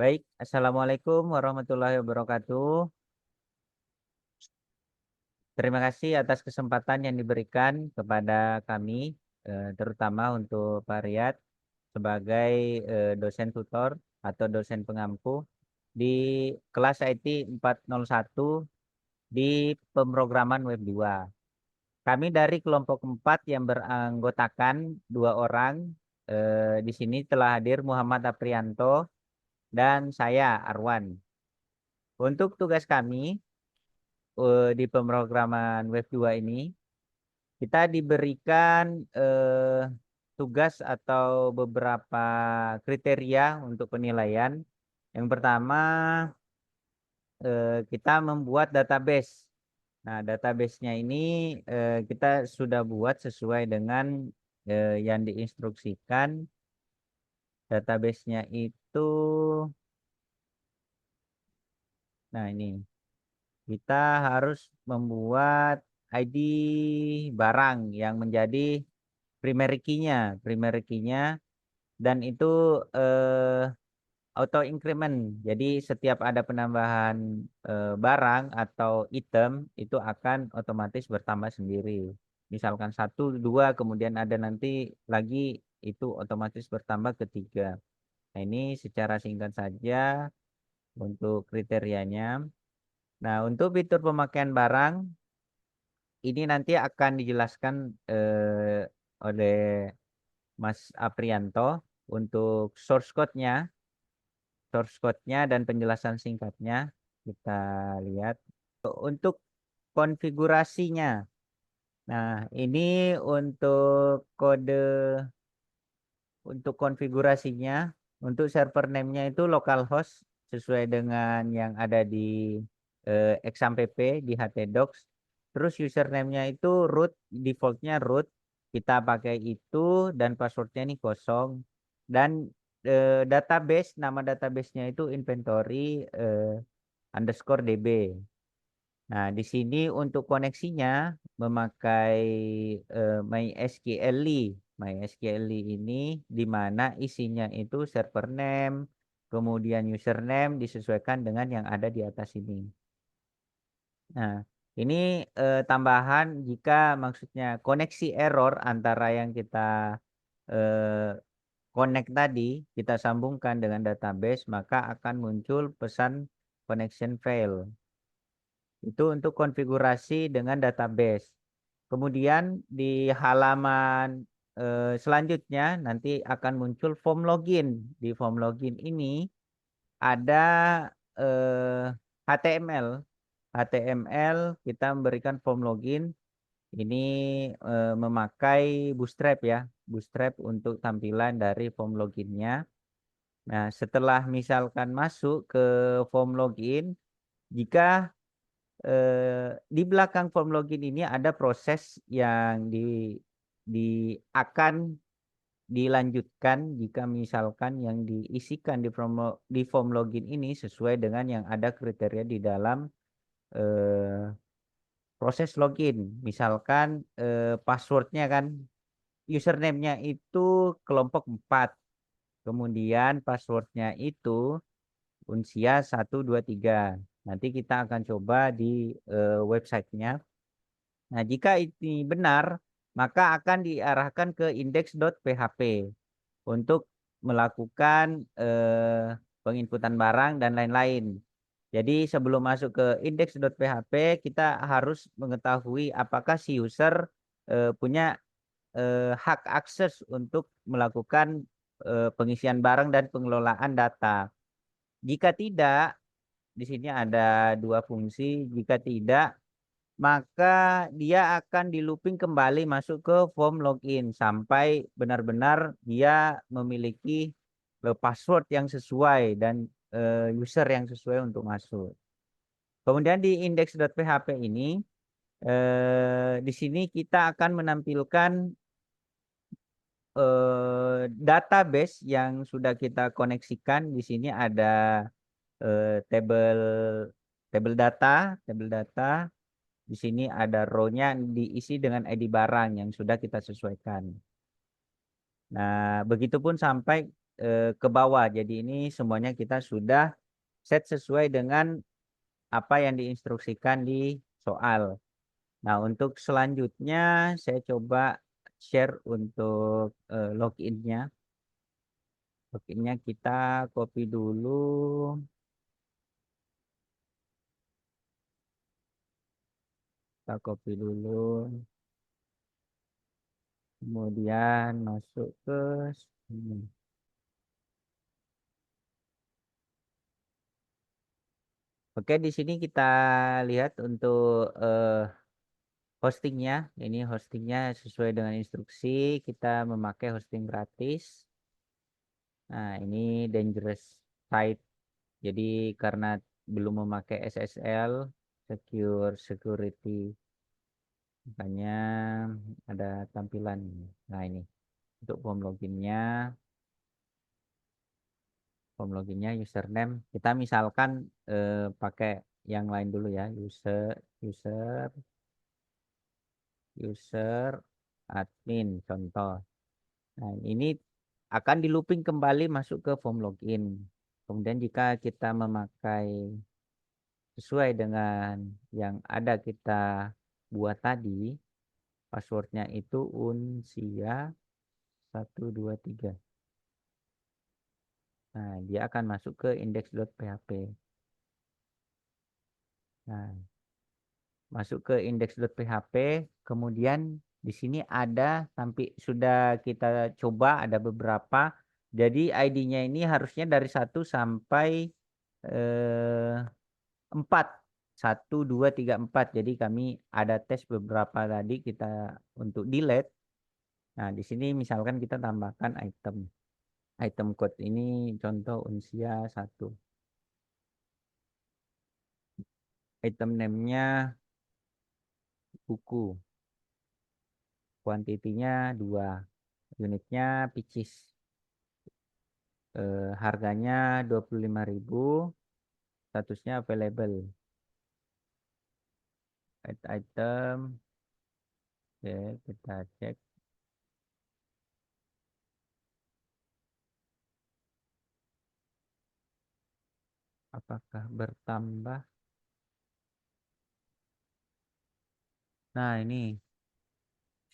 Baik, Assalamualaikum warahmatullahi wabarakatuh. Terima kasih atas kesempatan yang diberikan kepada kami, terutama untuk Pak Riyad sebagai dosen tutor atau dosen pengampu di kelas IT 401 di pemrograman Web 2. Kami dari kelompok 4 yang beranggotakan 2 orang. Di sini telah hadir Muhammad Aprianto dan saya Arwan. Untuk tugas kami di pemrograman Web 2 ini, kita diberikan tugas atau beberapa kriteria untuk penilaian. Yang pertama, kita membuat database. Nah, database-nya ini kita sudah buat sesuai dengan yang diinstruksikan. Database-nya itu, nah ini, kita harus membuat ID barang yang menjadi primary key-nya dan itu auto increment. Jadi setiap ada penambahan barang atau item itu akan otomatis bertambah sendiri. Misalkan 1, 2, kemudian ada nanti lagi itu otomatis bertambah ke 3. Nah, ini secara singkat saja untuk kriterianya. Nah, untuk fitur pemakaian barang ini nanti akan dijelaskan oleh Mas Aprianto untuk source code-nya dan penjelasan singkatnya kita lihat. Untuk konfigurasinya. Nah, ini untuk konfigurasinya, untuk server name-nya itu localhost sesuai dengan yang ada di XAMPP di htdocs. Terus username-nya itu root, defaultnya root. Kita pakai itu dan passwordnya ini kosong. Dan database, nama database-nya itu inventory underscore db. Nah, di sini untuk koneksinya memakai MySQL. MySQL ini di mana isinya itu server name, kemudian username disesuaikan dengan yang ada di atas ini. Nah, ini tambahan jika maksudnya koneksi error antara yang kita eh, connect tadi, kita sambungkan dengan database, maka akan muncul pesan connection fail. Itu untuk konfigurasi dengan database. Kemudian di halaman selanjutnya nanti akan muncul form login. Di form login ini ada HTML. HTML kita memberikan form login. Ini memakai Bootstrap ya. Bootstrap untuk tampilan dari form loginnya. Nah, setelah misalkan masuk ke form login, jika di belakang form login ini ada proses yang akan dilanjutkan jika misalkan yang diisikan di form login ini sesuai dengan yang ada kriteria di dalam proses login. Misalkan passwordnya kan username-nya itu kelompok 4. Kemudian passwordnya itu Unsia 123. Nanti kita akan coba di websitenya. Nah, jika ini benar, maka akan diarahkan ke index.php untuk melakukan penginputan barang dan lain-lain. Jadi sebelum masuk ke index.php, kita harus mengetahui apakah si user punya hak akses untuk melakukan pengisian barang dan pengelolaan data. Jika tidak, di sini ada 2 fungsi. Jika tidak, maka dia akan di looping kembali masuk ke form login sampai benar-benar dia memiliki password yang sesuai dan user yang sesuai untuk masuk. Kemudian di index.php ini di sini kita akan menampilkan database yang sudah kita koneksikan. Di sini ada tabel tabel data. Di sini ada row-nya diisi dengan ID barang yang sudah kita sesuaikan. Nah, begitupun sampai ke bawah. Jadi ini semuanya kita sudah set sesuai dengan apa yang diinstruksikan di soal. Nah, untuk selanjutnya saya coba share untuk loginnya. Loginnya kita copy dulu. Kita copy dulu. Kemudian masuk ke sini. Oke, di sini kita lihat untuk hostingnya. Ini hostingnya sesuai dengan instruksi. Kita memakai hosting gratis. Nah, ini dangerous site. Jadi karena belum memakai SSL, secure security, makanya ada tampilan. Nah, ini untuk form loginnya username. Kita misalkan pakai yang lain dulu ya, user user admin contoh. Nah, ini akan di looping kembali masuk ke form login. Kemudian jika kita memakai sesuai dengan yang ada kita buat tadi, passwordnya itu unsia 123. Nah, dia akan masuk ke index.php. Nah, masuk ke index.php, kemudian di sini ada sampai sudah kita coba ada beberapa. Jadi ID-nya ini harusnya dari 1 sampai 4. 1 2 3 4. Jadi kami ada tes beberapa tadi kita untuk delete. Nah, di sini misalkan kita tambahkan item code ini contoh unsia 1. Item name-nya buku. Kuantitinya 2. Unitnya pieces. Harganya 25.000. Statusnya available. Item. Oke, kita cek. Apakah bertambah? Nah, ini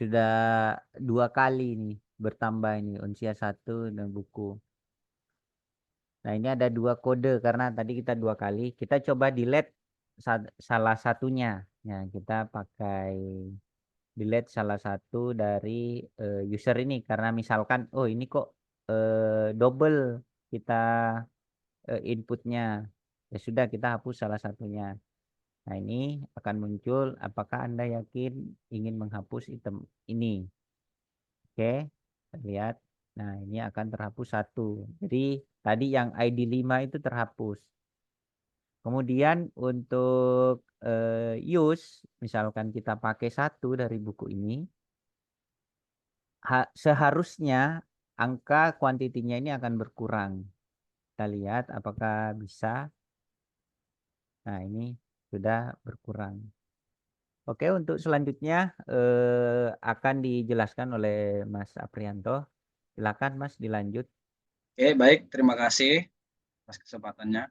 sudah 2 kali nih bertambah ini unsia 1 dan buku. Nah, ini ada 2 kode karena tadi kita 2 kali. Kita coba delete salah satunya. Ya, kita pakai delete salah satu dari user ini karena misalkan oh ini kok double kita inputnya. Ya sudah kita hapus salah satunya. Nah, ini akan muncul apakah Anda yakin ingin menghapus item ini. Oke, kita lihat. Nah, ini akan terhapus 1. Jadi tadi yang ID 5 itu terhapus. Kemudian untuk use, misalkan kita pakai 1 dari buku ini, seharusnya angka kuantitinya ini akan berkurang. Kita lihat apakah bisa. Nah, ini sudah berkurang. Oke, untuk selanjutnya akan dijelaskan oleh Mas Aprianto. Silakan Mas dilanjut. Oke, baik. Terima kasih atas kesempatannya.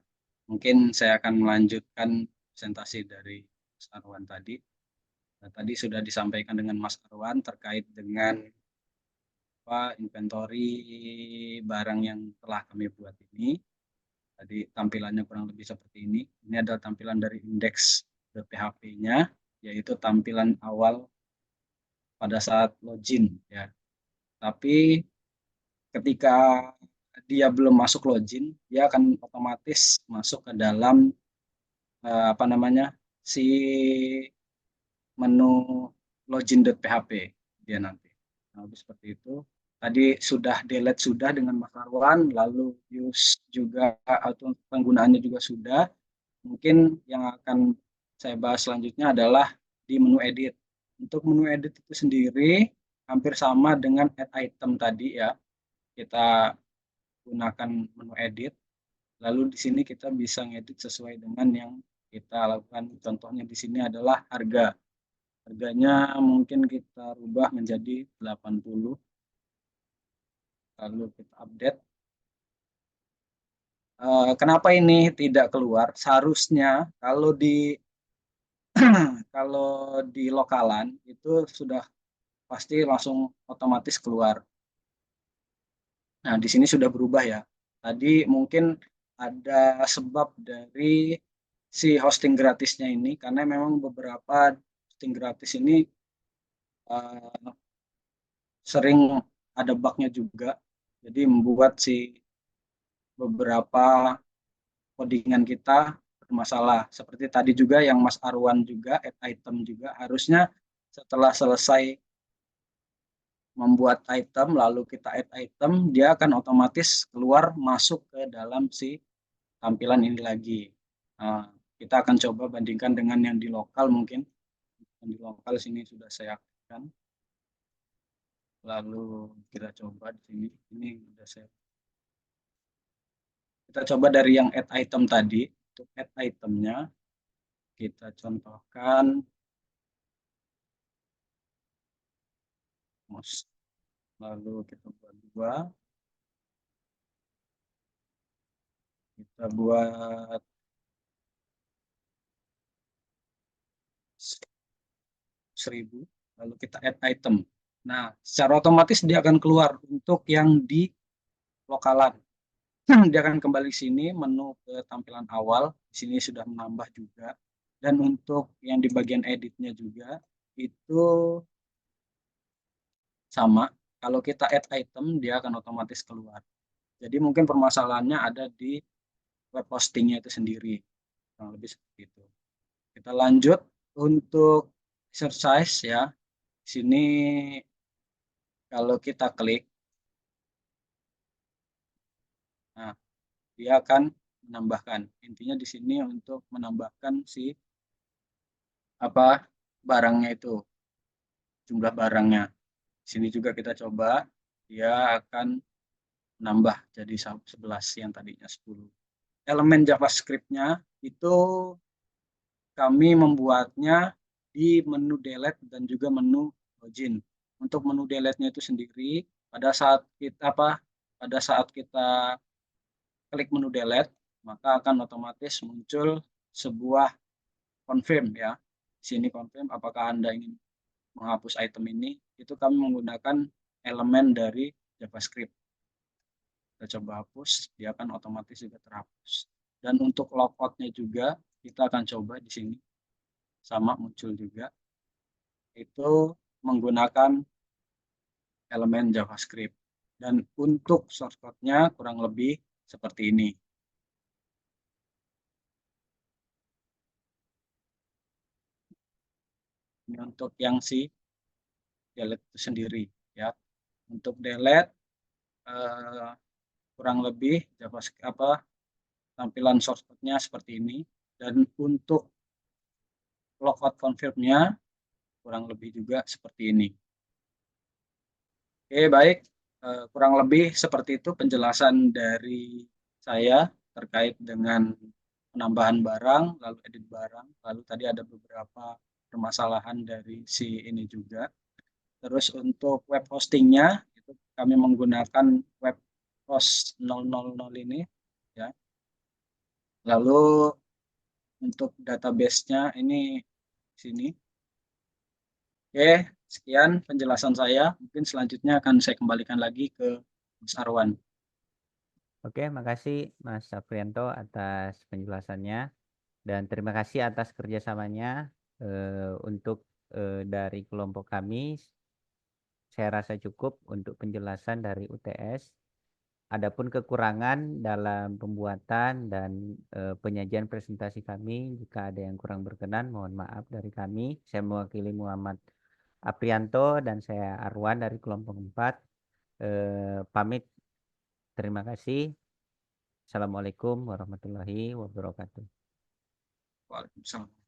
Mungkin saya akan melanjutkan presentasi dari Mas Arwan tadi. Nah, tadi sudah disampaikan dengan Mas Arwan terkait dengan inventory barang yang telah kami buat ini. Tadi tampilannya kurang lebih seperti ini. Ini adalah tampilan dari indeks PHP-nya, yaitu tampilan awal pada saat login ya. Tapi ketika dia belum masuk login, dia akan otomatis masuk ke dalam apa namanya si menu login.php dia nanti. Nah, seperti itu. Tadi sudah delete sudah dengan Mas Arwan, lalu use juga atau penggunaannya juga sudah. Mungkin yang akan saya bahas selanjutnya adalah di menu edit. Untuk menu edit itu sendiri hampir sama dengan add item tadi ya. Kita gunakan menu edit. Lalu di sini kita bisa ngedit sesuai dengan yang kita lakukan. Contohnya di sini adalah harga. Harganya mungkin kita rubah menjadi 80. Lalu kita update. Kenapa ini tidak keluar? Seharusnya kalau di kalau di lokalan itu sudah pasti langsung otomatis keluar. Nah, di sini sudah berubah ya. Tadi mungkin ada sebab dari si hosting gratisnya ini, karena memang beberapa hosting gratis ini uh, sering ada bug-nya juga. Jadi membuat si beberapa codingan kita bermasalah. Seperti tadi juga yang Mas Arwan juga add item juga harusnya setelah selesai membuat item lalu kita add item, dia akan otomatis keluar masuk ke dalam si tampilan ini lagi. Nah, kita akan coba bandingkan dengan yang di lokal mungkin. Yang di lokal sini sudah saya aktifkan. Lalu kita coba di sini. Ini sudah saya. Kita coba dari yang add item tadi. Untuk add itemnya kita contohkan. Lalu kita buat dua. Kita buat 1000. Lalu kita add item. Nah, secara otomatis dia akan keluar untuk yang di lokalan. Dia akan kembali sini, menu ke tampilan awal. Di sini sudah menambah juga. Dan untuk yang di bagian editnya juga, itu sama. Kalau kita add item, dia akan otomatis keluar. Jadi mungkin permasalahannya ada di web hostingnya itu sendiri. Kurang lebih seperti itu. Kita lanjut untuk exercise ya. Di sini kalau kita klik, nah dia akan menambahkan. Intinya di sini untuk menambahkan si apa barangnya itu, jumlah barangnya. Di sini juga kita coba, dia akan menambah jadi 11 yang tadinya 10. Elemen JavaScript-nya itu kami membuatnya di menu delete dan juga menu login. Untuk menu delete-nya itu sendiri pada saat kita klik menu delete, maka akan otomatis muncul sebuah confirm ya. Di sini confirm apakah Anda ingin menghapus item ini, itu kami menggunakan elemen dari JavaScript. Kita coba hapus, dia akan otomatis juga terhapus. Dan untuk logout-nya juga, kita akan coba di sini. Sama muncul juga. Itu menggunakan elemen JavaScript. Dan untuk shortcut-nya kurang lebih seperti ini. Ini untuk yang si delete itu sendiri ya. Untuk delete kurang lebih JavaScript tampilan shortcut-nya seperti ini, dan untuk logout confirm-nya kurang lebih juga seperti ini. Oke, baik. Kurang lebih seperti itu penjelasan dari saya terkait dengan penambahan barang, lalu edit barang, lalu tadi ada beberapa permasalahan dari si ini juga. Terus untuk web hostingnya itu kami menggunakan web host 000 ini ya. Lalu untuk database-nya ini sini. Oke, sekian penjelasan saya. Mungkin selanjutnya akan saya kembalikan lagi ke Mas Arwan. Oke, makasih Mas Aprianto atas penjelasannya dan terima kasih atas kerjasamanya untuk dari kelompok kami. Saya rasa cukup untuk penjelasan dari UTS. Adapun kekurangan dalam pembuatan dan penyajian presentasi kami, jika ada yang kurang berkenan, mohon maaf dari kami. Saya mewakili Muhammad Aprianto dan saya Arwan dari kelompok 4. Pamit. Terima kasih. Assalamualaikum warahmatullahi wabarakatuh. Waalaikumsalam.